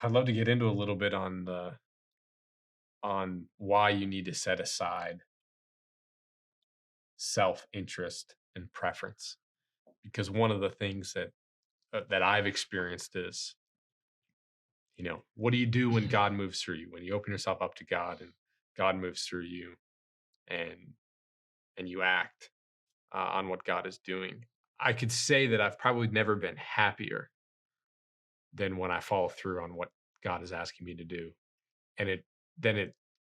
I'd love to get into a little bit on why you need to set aside self-interest and preference. Because one of the things that I've experienced is, what do you do when God moves through you? When you open yourself up to God and God moves through you, and you act on what God is doing. I could say that I've probably never been happier than when I follow through on what God is asking me to do. And it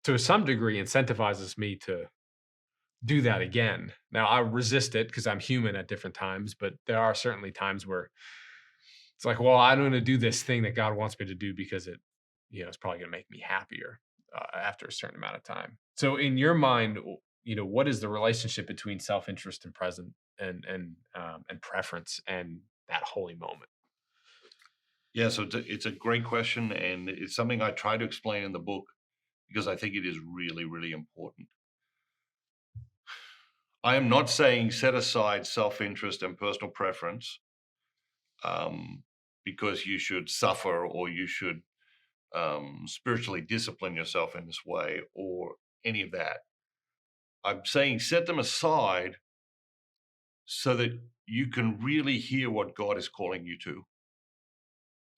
to some degree incentivizes me to do that again. Now I resist it because I'm human at different times, but there are certainly times where it's like, well, I'm going to do this thing that God wants me to do because it's probably going to make me happier after a certain amount of time. So, in your mind, what is the relationship between self-interest and present and preference and that holy moment? Yeah, so it's a great question, and it's something I try to explain in the book because I think it is really, really important. I am not saying set aside self interest and personal preference um, because you should suffer or you should spiritually discipline yourself in this way or any of that. I'm saying set them aside so that you can really hear what God is calling you to.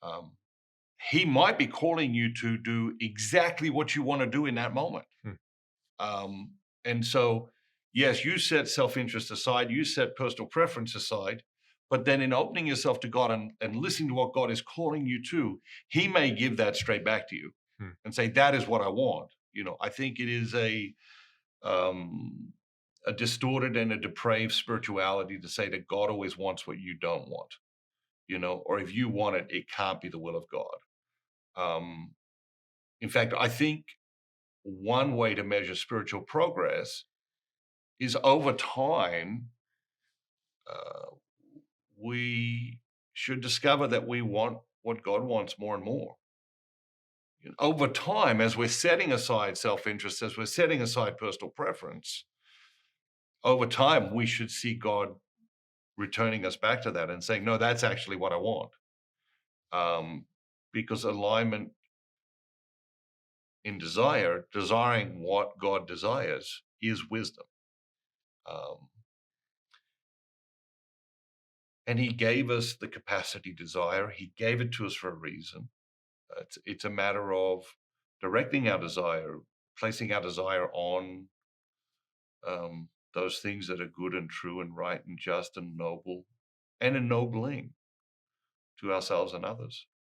Um, he might be calling you to do exactly what you want to do in that moment. Hmm. Um, and so, yes, you set self interest aside, you set personal preference aside, but then in opening yourself to God and listening to what God is calling you to, He may give that straight back to you Hmm. and say, "That is what I want." I think it is um, a distorted and a depraved spirituality to say that God always wants what you don't want, or if you want it, it can't be the will of God. Um, in fact, I think one way to measure spiritual progress is over time, uh, we should discover that we want what God wants more and more. Over time, as we're setting aside self interest, as we're setting aside personal preference, over time, we should see God returning us back to that and saying, no, that's actually what I want. Um, because alignment in desire, desiring what God desires, is wisdom. Um, and He gave us the capacity to desire, He gave it to us for a reason. It's a matter of directing our desire, placing our desire on those things that are good and true and right and just and noble and ennobling to ourselves and others.